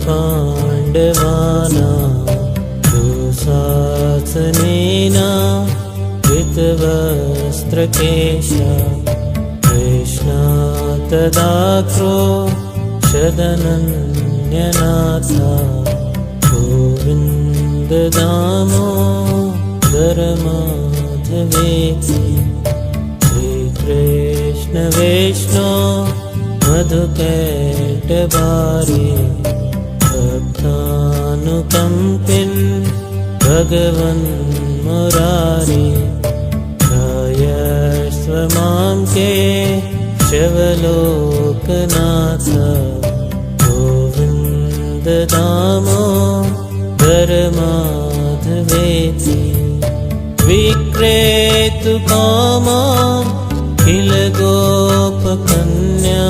पाण्डवानां दुःशासनेन धृतवस्त्रकेशा कृष्णा तदा क्रोशदनन्यनाथा गोविन्द दामोदर माधवेति श्रीकृष्ण वैष्णो मधुकैटभारी भक्तानुकम्पिन् भगवन् मुरारी ध्यायस्व मां केशवलोकनाथ गोविन्द दामोदर माधवेति विक्रेतु कामां किल गोपकन्या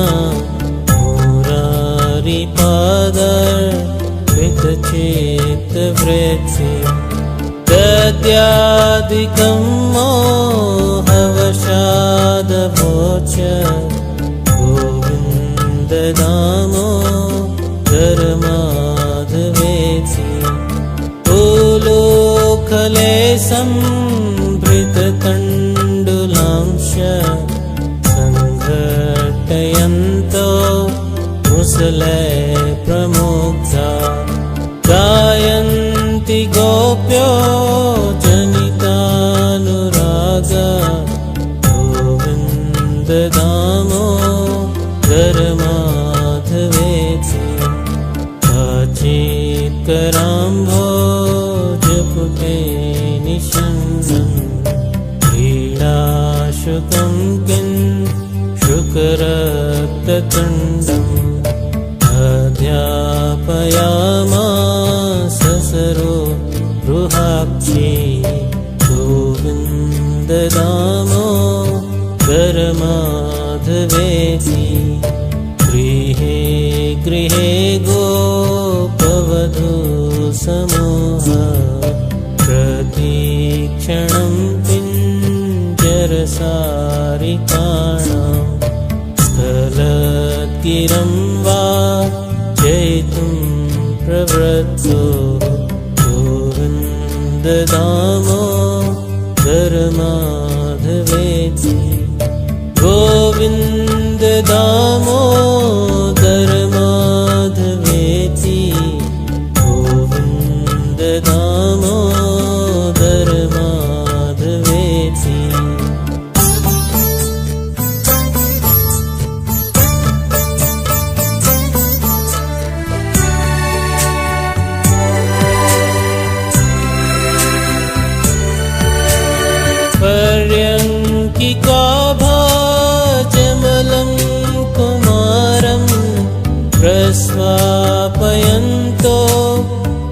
मुरारिपादर्पितचित्तवृत्ति दद्यादिकं मोहवशादभोच गोविन्द दामोदर माधवेति उलूखले सम्भृततण्डुलांश सङ्घटयन्तो मुसले प्रमुग्धा गायन्ति गोप्यो जनितानुरागा गोविन्द दामोदर माधवेति काचित्कराम्भोजपुटे निषण्णं क्रीडाशुकं किं शुकरक्ततुण्डम् अध्यापयामास सरोरुहाक्षी गोविन्द दामोदर माधवेति गृहे गृहे गोपवधूसमूह प्रतीक्षणं पिञ्जरसारिकाणां स्खलद्गिरं वा जयितुं प्रवृत्तो गोविन्द दामोदर माधवेति गोविन्द दामोदर माधवेति गोविन्द दामोदर माधवेति पर्यङ्किका भाजमलं कुमारं प्रस्वापयन्तो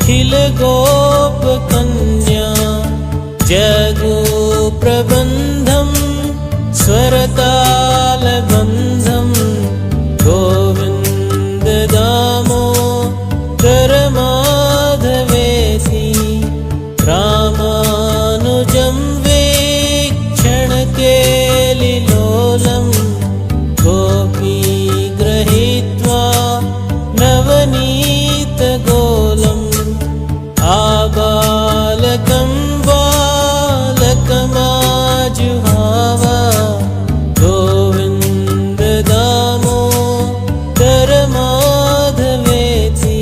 खिल गोपकन्या जगुप्रबन्धं स्वरतालबन्धं गोविन्द दामोदर माधवेति रामानुजं केलिलोलं गोपी गृहीत्वा नवनीतगोलम् आबालकं बालकमाजुहाव गोविन्द दामोदर माधवेति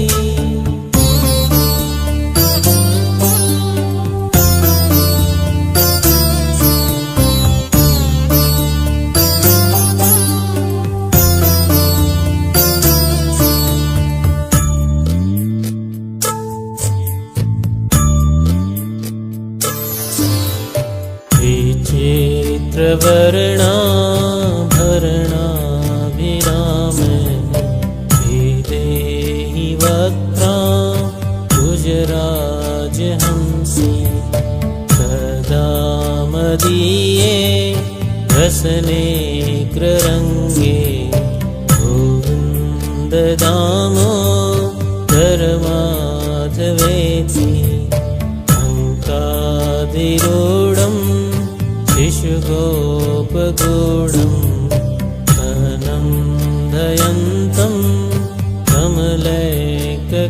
विचित्रवर्णाभरणाभिराम विदेहि वक्त्रां गुजराजहंसि सदा मदीये रसनेग्ररङ्गे गोविन्द दामोदर माधवेति अङ्काधिरूढं शिशुगोपगूढं घनं धयन्तं कमलैककान्तं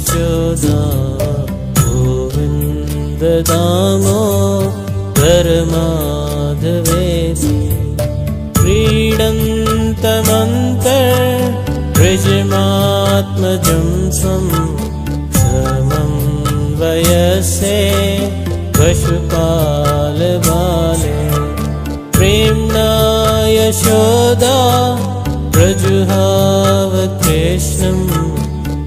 यशोदा गोविन्द दामोदर माधवेति क्रीडन्तमन्तर्वृजमात्मजं स्वं समं वयसे पशुपालबाले प्रेम्णा यशोदा प्रजुहाव कृष्णं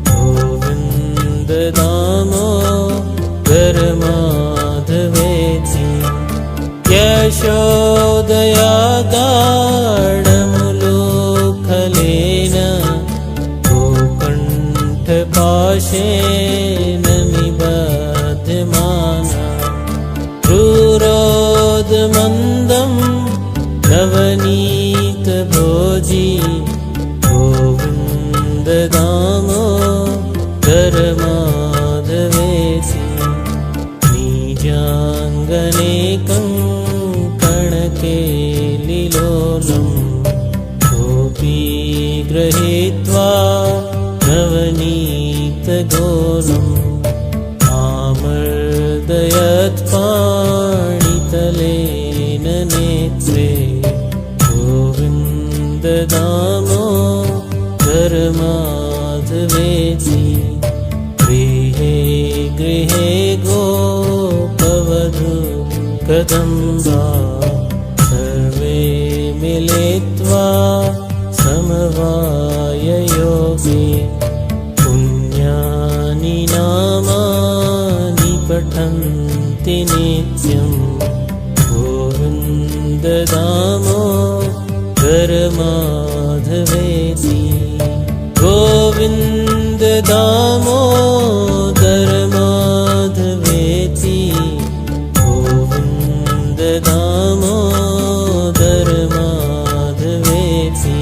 गोविन्द दामोदर माधवेति यशोदया गाढमुलोखलेन गोकण्ठपाशेन निबध्यमाना क्रूरोदमन्दं नवनीतभोजी गोविन्द दामोदर माधवेति निजाङ्गने कङ्कणकेलिलोलं गोपी गृहीत्वा नवनीतगोलम् आमर्दयत्पाणितलेन नेत्रे गोविन्द दामोदर माधवेति गृहे गृहे गोपवधू कदम्बा सर्वे मिलित्वा समवाययोगे पुण्यानि नामानि पठन्ति नित्यं गोविन्द दामोदर माधवेति गोविन्द दामोदर माधवेति गोविन्द दामोदर माधवेति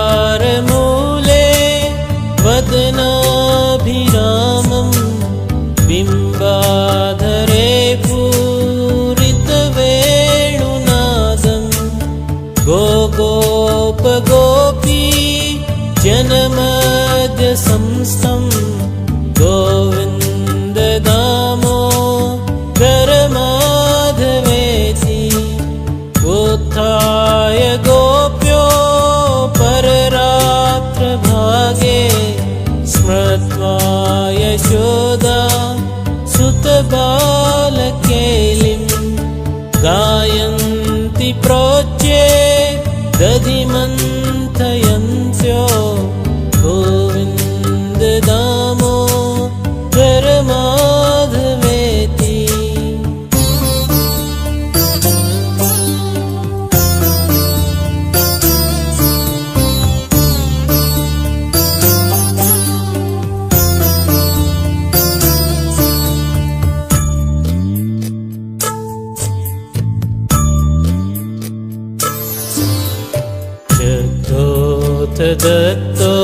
मन्दारमूले वदनाभिरामं बिम्बाधरे पूरितवेणुनादं गोपगोपी जनमध्य संस्थं गोविन्द दामोदर माधवेति उत्थाय गोप्यो पररात्रभागे स्मृत्वा यशोदा सुतबालकेलिं गायन्ति प्रोच्ये दधिमन्थयन्त्यो गोविन्द दामोदर माधवेति दत्तो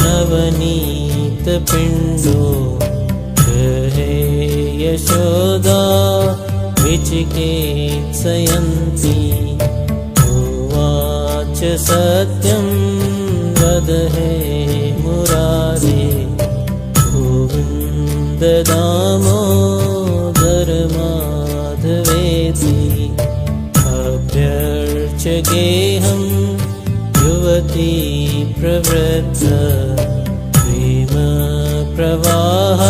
नवनीतपिण्डो गृहे यशोदा विचिकित्सयन्ती उवाच सत्यं वद हे मुरारे गोविन्द दामोदर माधवेति अभ्यर्चगेऽहं युवती प्रवृत्त प्रेम प्रवाह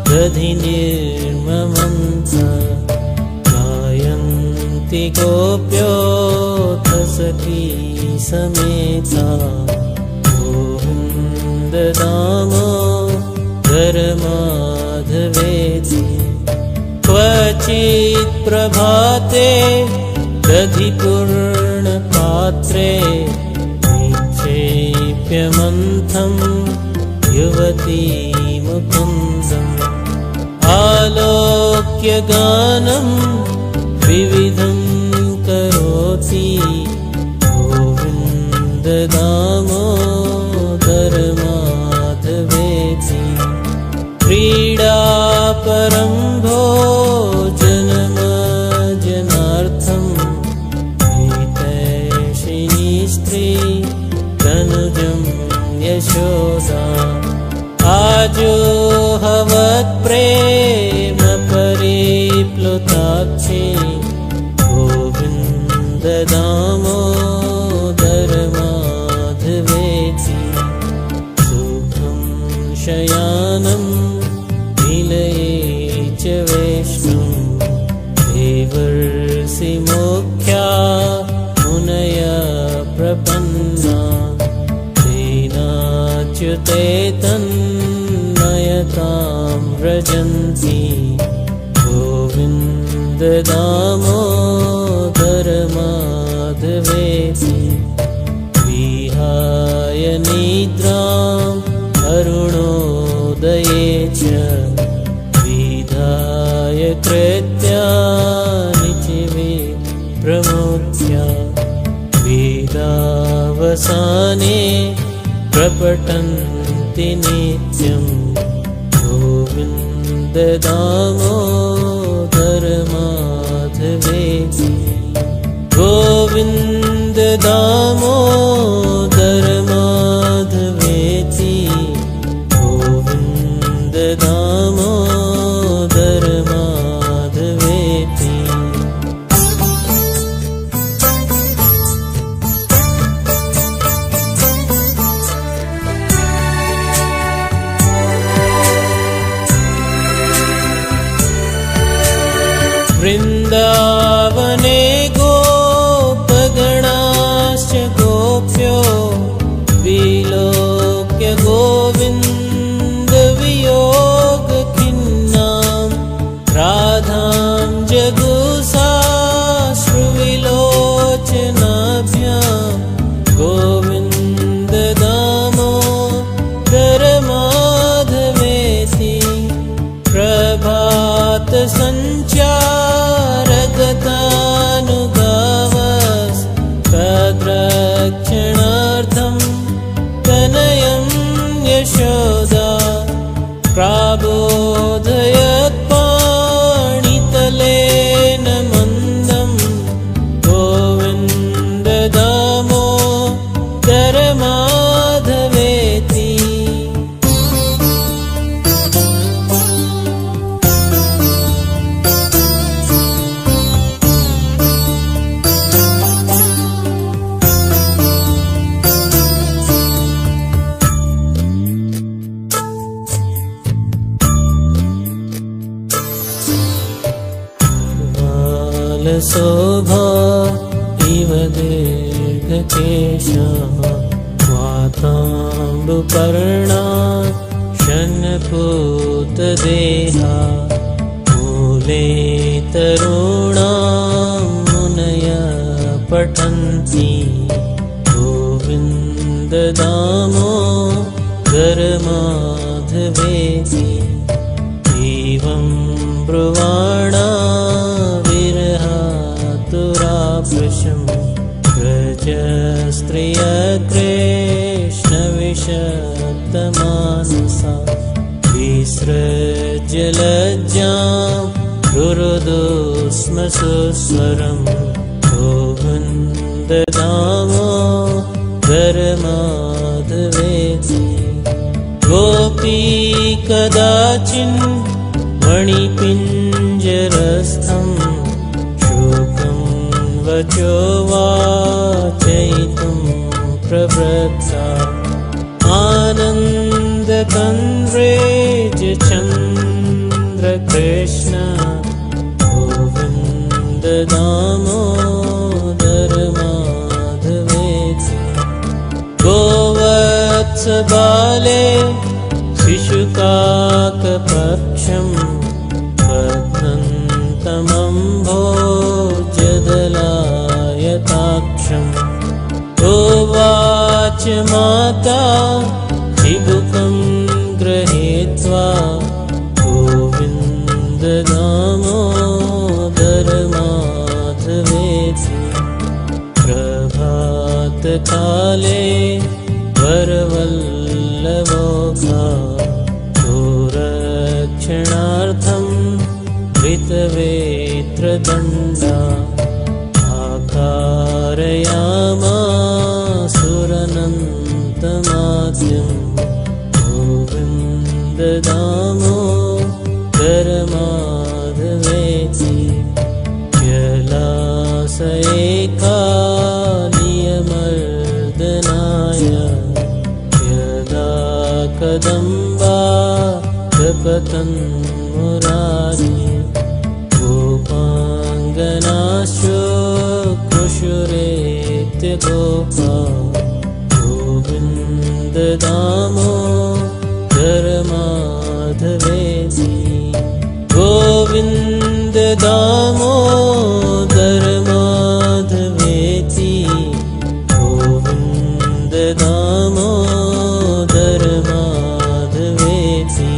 दधिनिर्ममन्त गायन्ति गोप्योऽथ सखी समेता गोविन्द दामोदर माधवेति क्वचित् प्रभाते दधिपूर्णपात्रे निक्षेप्यमन्थं युवती मुकुन्दम् आलोक्य गानं विविधं करोति गोविन्द दामोदर माधवेति राजोहवत्प्रेम परिप्लुताक्षी गोविन्द दामोदर माधवेति सुखं शयानं निलये च वैष्णुं देवर्षि मोख्या मुनयः प्रपन्ना तेनाच्युते तन्मयतां व्रजन्ति गोविन्द दामोदर माधवेति विहाय निद्रां अरुणोदये च विधाय कृत्यानि च विप्रमुख्या वेदावसाने प्रपठन्ति नित्यं गोविन्द दामोदर माधवेति गोविन्द दामोदर माधवेति गोविन्द दामोदर माधवेति वृन्दावने गोपगणाश्च गोप्यो विलोक्य गोविन्दवियोगखिन्नां राधां जगुसाश्रुविलोचनाभ्यां गोविन्द दामोदर माधवेति प्रभात तद्रक्षणार्थं तनयं यशोदा प्राबोधयत्पाणितलेन मन्दं गोविन्द दामोदर माधवेति शोभा इव दीर्घकेशः वाताम्बुपर्णा शनपूतदेहा मूले तरुणां मुनयः पठन्ति गोविन्द दामोदर माधवेति एवं ब्रुवाणा विरहातुराभृशं व्रजस्त्रिय कृष्णविषक्तमानसा विसृज्य लज्जां रुरुदुस्म सुस्वरं गोविन्द दामोदर माधवेति गोपी कदाचिन् मणिपिञ्जरस्थं शुकं वचो वाचयितुं प्रवृत्ता आनन्दकन्द्रेज चन्द्रकृष्ण गोविन्द दामोदर माधवेति गोवत्सबाले शिशुकाकपक्षं बध्नन्तमम्भोजदलायताक्षं उवाच माता चिबुकं गृहीत्वा गोविन्द दामोदर माधवेति प्रभातकाले वरवल्लभोऽखा गोरक्षणार्थं धृतवेत्रदण्डा आकारयामासुरनन्तमाद्यं गोविन्द गोविन्ददामोदर माधवेति जलाशये कालियमर्दनाय यदा कदम्बा जपतन्मुरारी गोपाङ्गनाश्चो कृशुरेत्य गोपा गोविन्ददामोदर माधवेति गोविन्ददामोदर माधवेति गोविन्ददामोदर माधवेति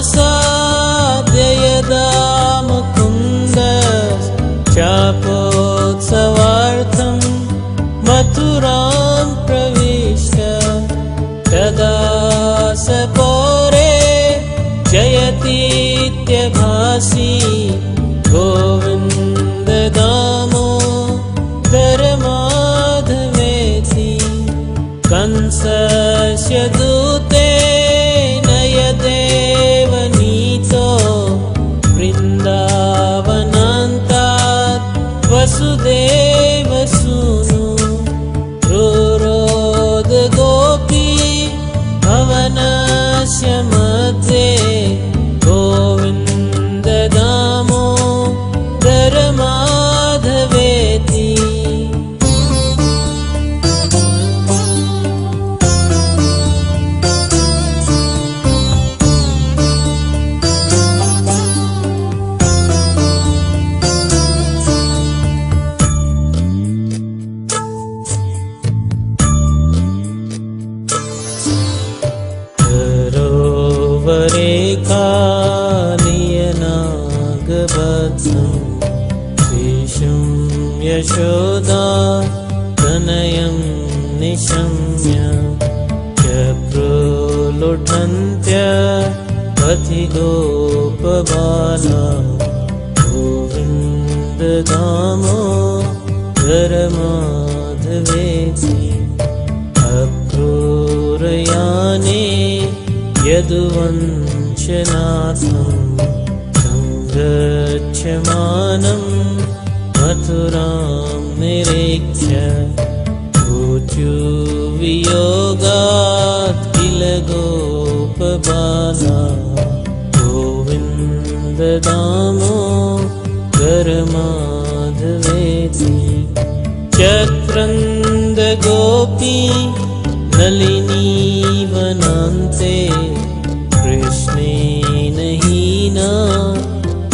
अक्रूरमासाद्य यदा मुकुन्द शापोत्सवार्थं मथुरां प्रविश्य तदा स पौरे जयतीत्यभासी गोविन्ददामोदर माधवेति कंसस्य दूतेन यदेव नीतो वृन्दावनान्तात् वसुदेवसूनु रुरोद गोपी भवनस्य मध्ये गोविन्ददामोदर माधवेति सरोवरे कालियनागवत्सं शिशुं यशोदा तनयं निशम्य चक्रुलुठन्त्य पथि गोपबाला गोविन्ददामोदर माधवेति अक्रूरयाने यदुवंशनाथं संगच्छमानं मथुरां निरीक्ष्य ऊचुवियोगात् किल गोपबाला गोविन्ददामोदर माधवेति चक्रन्द गोपी नलिनी वनान्ते कृष्णेन हीना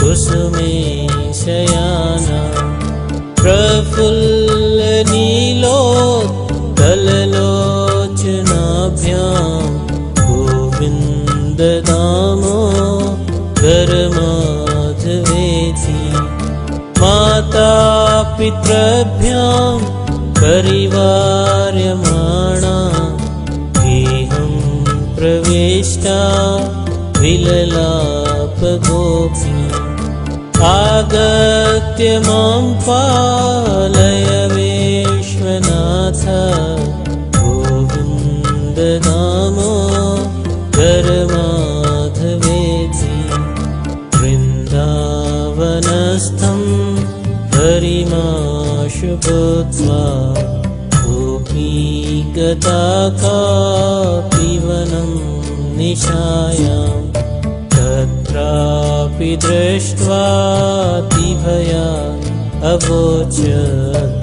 कुसुमे शयाना प्रफुल्लनीलोत्कललोचनाभ्यां गोविन्ददामोदर माधवेति माता पितृभ्यां परिवार्यमाणा गेहं प्रविष्टा विललाप गोपी आगत्य मां पालय विश्वनाथ गोविन्ददामोदर माधवेति वृन्दावनस्थं हरिमाशु भूत्वा गोपी गता कापि वनं निशायां तत्रापि दृष्ट्वातिभया अवोचत्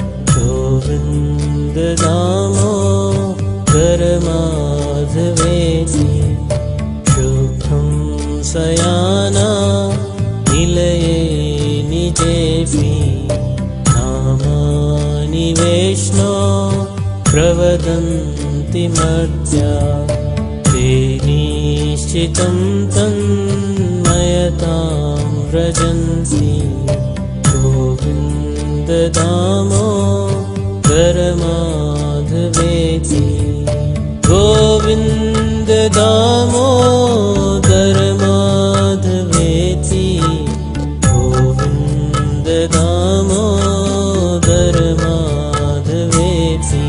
गोविन्ददामोदर माधवेति सुखं शयाना निलये निजेऽपि नामानि वैष्णो प्रवदन्ति मर्त्या ते निश्चितं तन्मयतां व्रजन्ति गोविन्ददामोदर माधवेति गोविन्द दामोदर माधवेति गोविन्द दामोदर माधवेति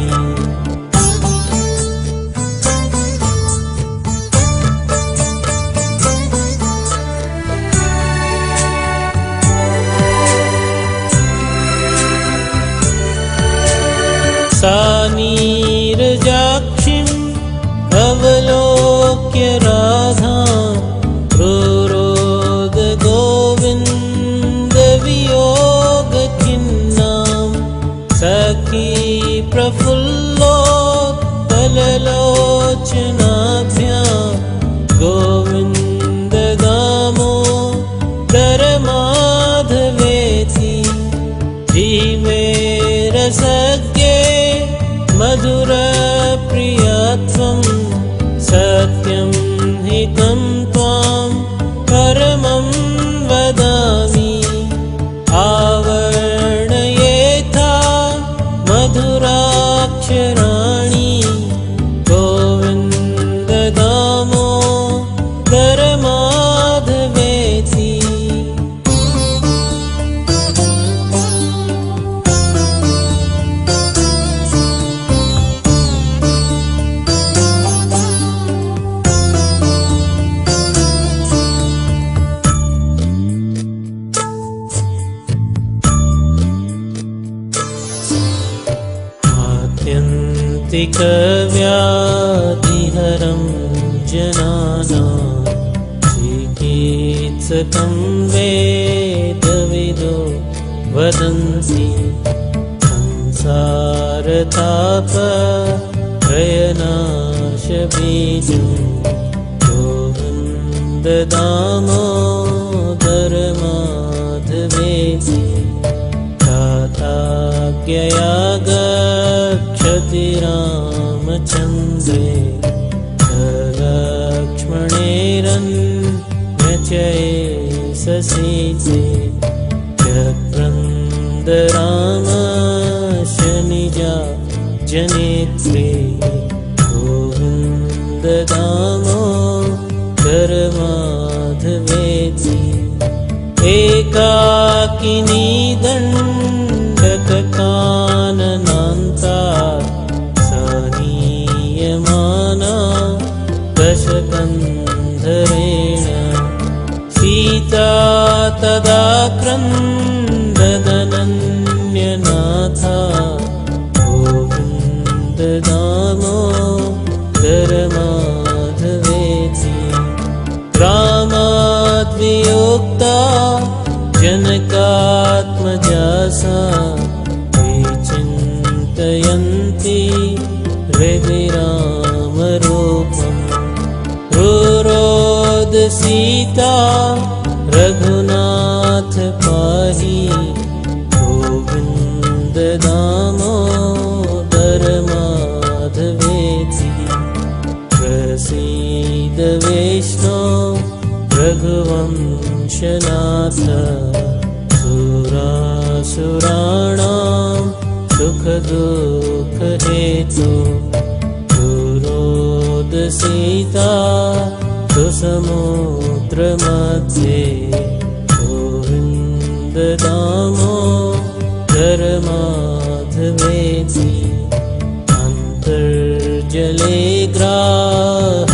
सा नीरजाक्षिम् अवलोक्य राधां रुरोद गोविन्द वियोगखिन्नां सखी प्रफुल्लोत्पललोचनाभ्यां गोविन्द दामोदर माधवेति जीवे रसज्ञे मधुरप्रियत्वं सत्यं हितं त्वां परमं वदामि आवर्णयेथा मधुराक्षराणि गोविन्द दामोदर माधवेति आत्यन्तिकव्याधिहरं जनानां चिकित्सकं वेदविदो वदन्ति संसारतापत्रयनाशबीजं गोविन्द दामोदर माधवेति ताताज्ञया गच्छति रामचन्द्रे लक्ष्मणेरन्यचये जग्वन्द रामस्य निजा जनेत्रे गोविन्द दामोदर माधवेति एकाकिनी दण्डककाननान्ता सनीयमाना दशकन्धरेण सीता तदा क्रन्ददनन्यनाथा गोविन्द दामोदर माधवेति रामाद्वियोक्ता जनकात्मजा सा विचिन्तयन्ती हृदि रामरूपं रुरोद सीता रघुनाथ पाहि गोविन्द दामोदर माधवेति प्रसीद वैष्णो रघुवंशनाथ सुरासुराणां सुखदुःखहेतु रुरोद सीता सुसमुद्रमध्ये गोविन्द दामोदर माधवेति अन्तर्जले ग्राहगृहीतपादो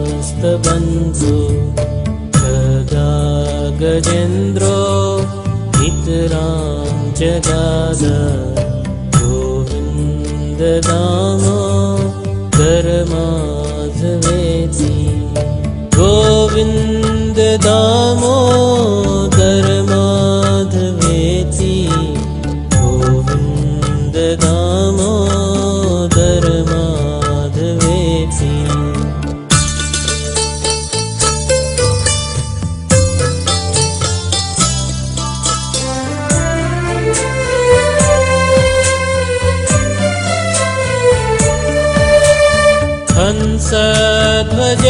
विसृष्टविक्लिष्टसमस्तबन्धु तदा गजेन्द्रो नितरां जगाद गोविन्द दामोदर माधवेति गोविन्द दामोदर माधवेति गोविन्द दामोदर माधवेति हंसध्वज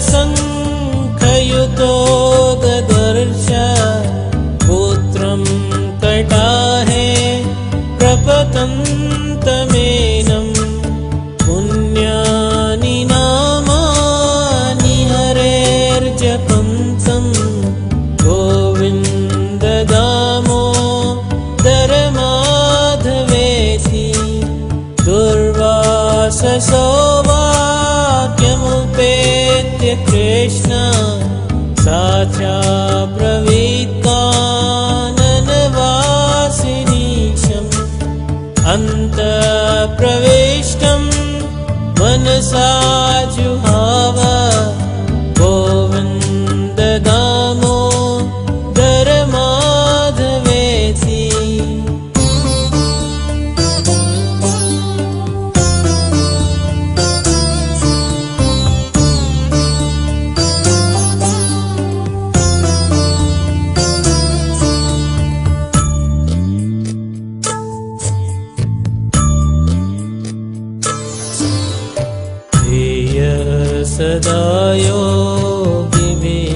शङ्खयुतो ददर्श पुत्रं कटाहे पठन्तमेनं पुण्यानि नामानि हरेर्जपन्तं गोविन्द दामोदर माधवेति दुर्वाससो वाक्यमुपेत्य कृष्ण साचा ब्रवीत्काननवासिनीशम् अन्तःप्रविष्टं मनसा जुहाव गोविन्द दामोदर माधवेति। सदा योगिभिः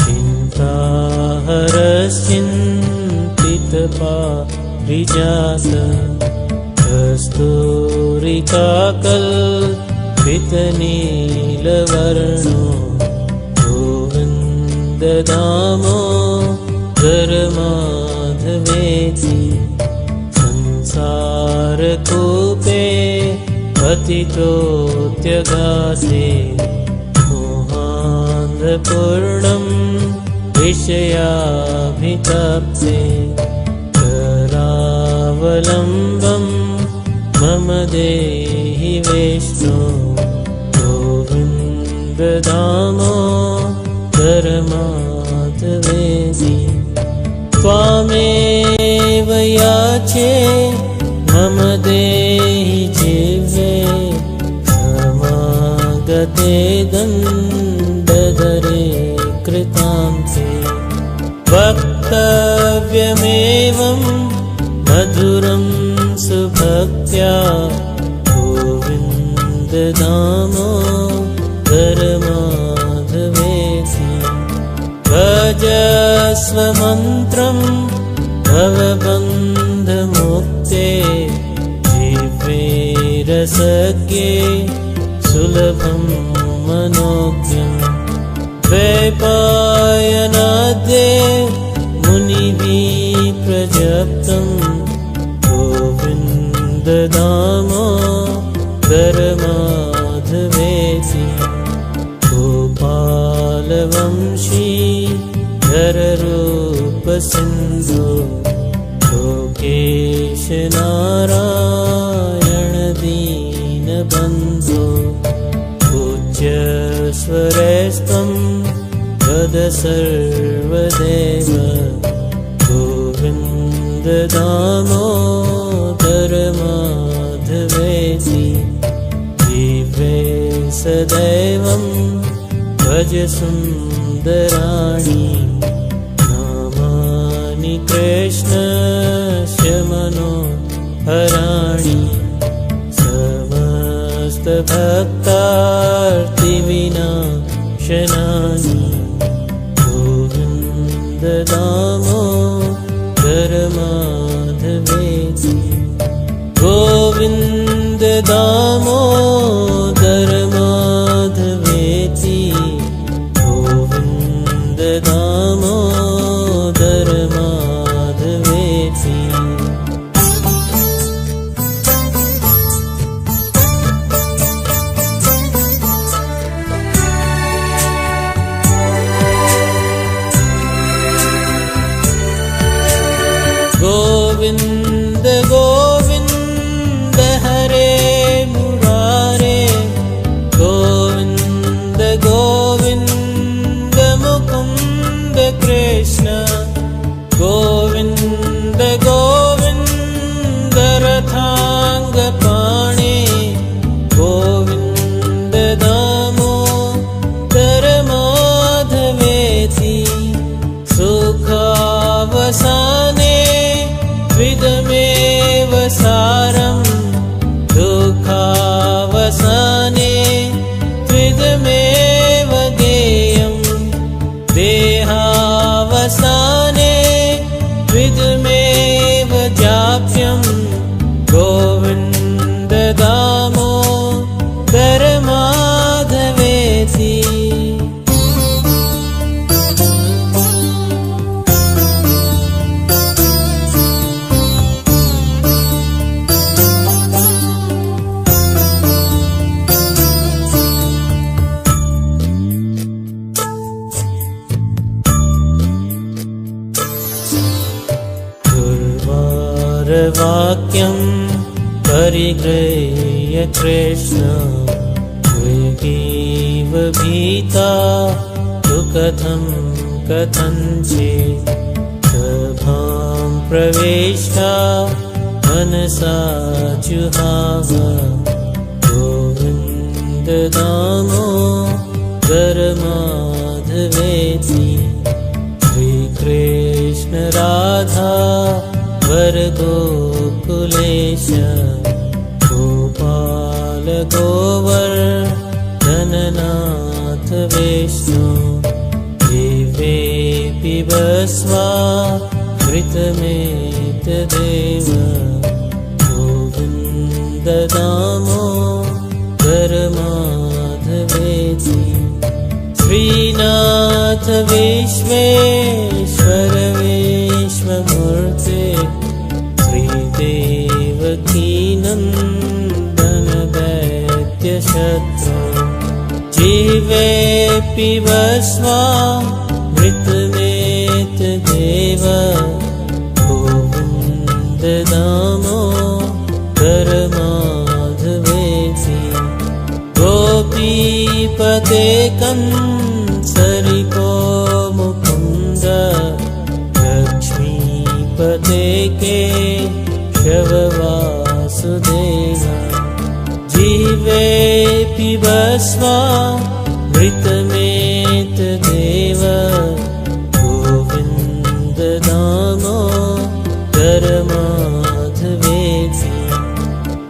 चिन्ताहरश्चिन्तितपारिजात कस्तूरिकाकल्पितनीलवर्णो गोविन्द दामोदर माधवेति संसारकूपे पतितोऽत्यगासे मोहान्धपूर्णं विषयाभितप्ते करावलम्बं मम देहि वैष्णो गोविन्द दामोदर माधवेति त्वामेव याचे मम देहि जीवे समागते दण्डधरे कृतान्ते वक्तव्यमेवं मधुरं सुभक्त्या गोविन्द दामोदर माधवेति भजस्व मन्त्रं भवबन्धमुक्ते जीवेरसज्ञे सुलभं मनोज्ञम् द्वैपायनाद्ये मुनिभिः प्रजप्तं गोविन्द दामोदर माधवेति गोपालवंशी धररूपसिन्धु लोकेश नारायण दीनबन्धो पूज्यस्वरेस्त्वं वद सर्वदेव गोविन्द दामोदर माधवेति जीवे सदैवं भज सुन्दराणि नामानि कृष्णस्य मनोहराणि समस्तभक्तार्तिविनाशनानि गोविन्द दामोदर माधवेति गोविन्द दामोदर माधवेति गोविन्द दामोदर माधवेति। गोविन्द गोविन्द हरे मुरारे गोविन्द गोविन्द मुकुन्द कृष्ण गोविन्द गोविन्द रथाङ्गपाणे गोविन्द दामोदर माधवेति सुखावसाने विद वाक्यं गोविन्द दामोदर माधवेति। वाक्यं परिगृह्य कृष्ण मृगीव भीता तु कथञ्चित् सभां प्रविष्टा मनसा जुहाव गोविन्द दामोदर माधवेति। श्रीकृष्ण राधा वर गोकुलेश गोपाल गोवर्धननाथ विष्णु देवे पिबस्वामृतमेतदेव गोविन्द दामोदर माधवेति। श्रीनाथ विश्वेश्वर विश्वमूर्ते श्रीदेवकी नन्दन दैत्यशत्रु जीवेऽपि वस्वामृतमेतदेव गोविन्द दामोदर माधवेति। गोपीपते कंसरिपो मुकुन्द लक्ष्मीपते केशव वासुदेव जीवेऽपि वस्वामृतमेतदेव गोविन्द दामोदर माधवेति।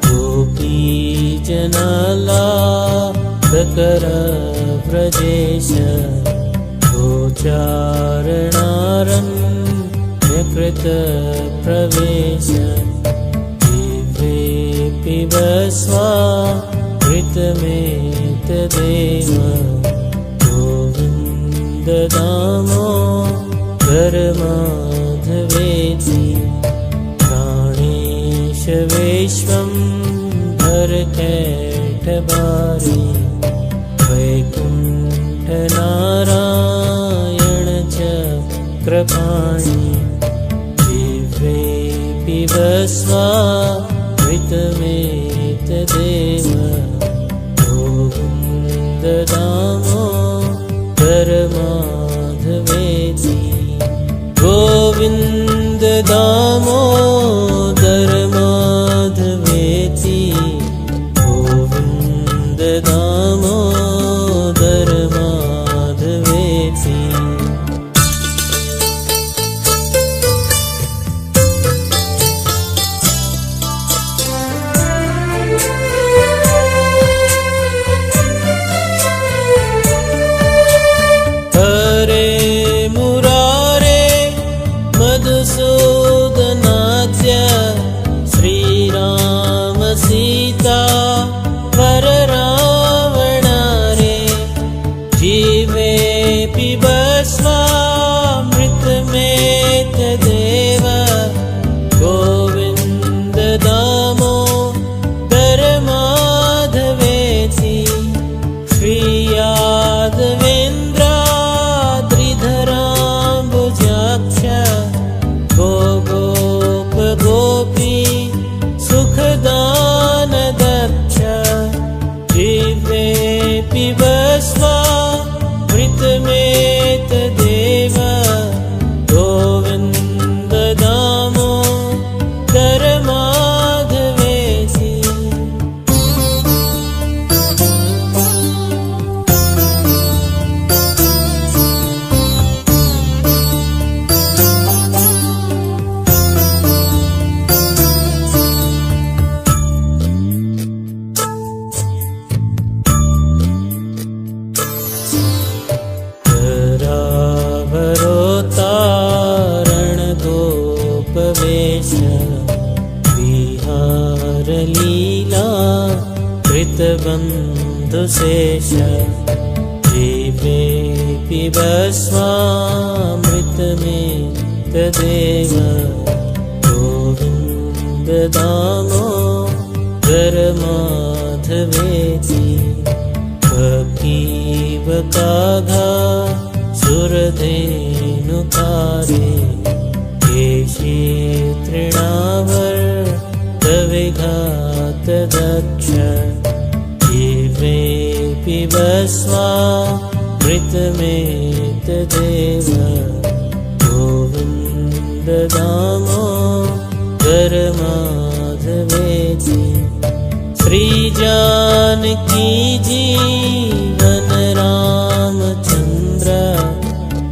गोपीजनलाभकर व्रजेश गोचारणारण्यकृत प्रवेश जीवेऽपि वस्वामृतमेतदेव गोविन्द दामोदर माधवेति। प्राणेश विश्वम्भर कैटभारी वैकुण्ठ नारायण चक्रपाणि जीवेऽपि वस्वामृतमेतदेव गोविन्द दामोदर माधवेति। गोविन्द दामोदर माधवेति। गोविन्द दामोदर माधवेति। हरे मुरारे मधुसूदनाद्य श्रीराम सीता वर रावणारे जीवेऽपि वस्वामृतमेतदेव गोविन्द दामोदर माधवेति। श्रीयादवेन्द्राद्रिधराम्बुजाक्ष गोप गोपी सुखदानदक्ष जीवेऽपि वस्वामृतमेतदेव गोविन्द दामोदर माधवेति। लीला कृतबन्धुशेष जीवेऽपि भस्मामृतमेतदेव गोविन्ददामोदरमाधवेति फकीवकाघा सुरधेनुकारे केशे तृणावर्तविघातदक्ष जीवेऽपि भस्मामृतमेतदेव गोविन्ददामोदरमाधवेति श्रीजानकी जीवन रामचन्द्र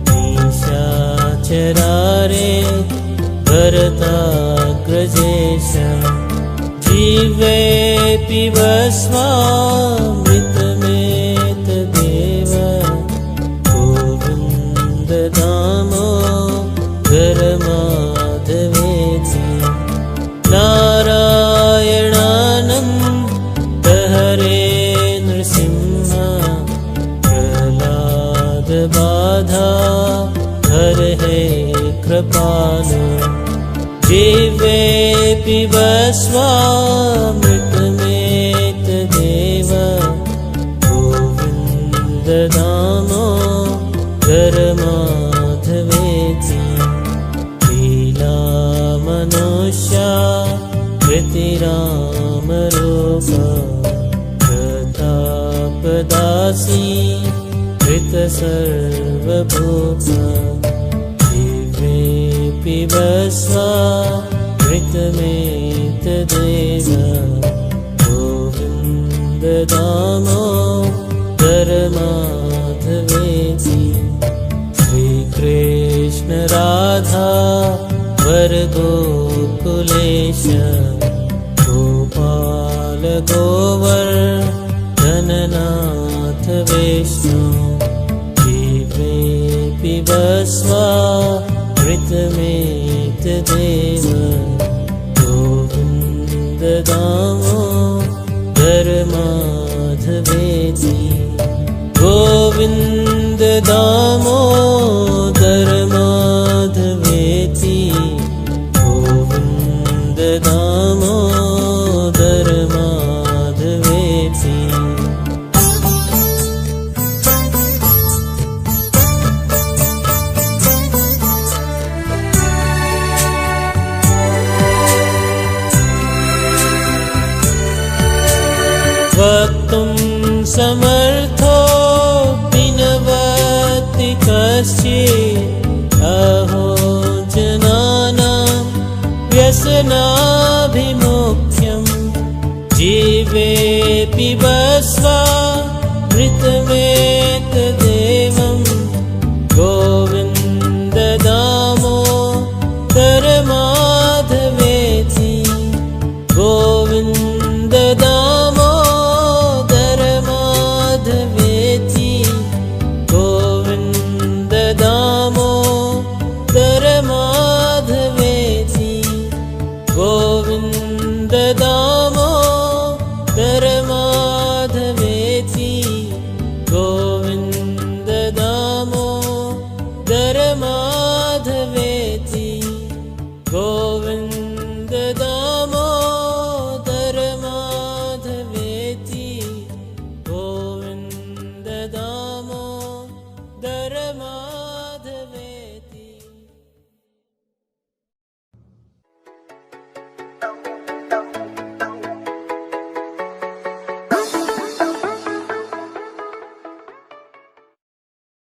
निशाचरारे भरताग्रजेश जीवेऽपि भस्मामृतमेतदेव गोविन्ददामोदरमाधवेति नारायणानन्द हरे नृसिंह प्रह्लादबाधा हर हे कृपालो जीवेऽपि भस्मामृतमेतदेव गोविन्ददामोदरमाधवेति लीलामनुष्या कृतिरामरूप प्रतापदासी कृतसर्वभूत जीवेऽपि भस्मामृतमेतदेव गोविन्ददामोदरमाधवेति श्रीकृष्ण राधा वरगोकुलेश गोपाल गोवर्धननाथ विष्णु जीवेऽपि भस्मामृतमेतदेव गोविन्ददामोदरमाधवेति गोविन्ददामोदरमाधवेति गोविन्ददामोदरमाधवेति वक्तुं समर्थोऽपि न वक्ति कश्चित् अहो जनानां व्यसनाभिमुख्यं जीवेऽपि भस्मामृतमेतदेवं गोविन्ददामोदरमाधवेति गोविन्ददामोदरमाधवेति गोविन्ददामोदरमाधवेति गोविन्ददामोदरमाधवेति गोविन्ददामोदरमाधवेति गोविन्द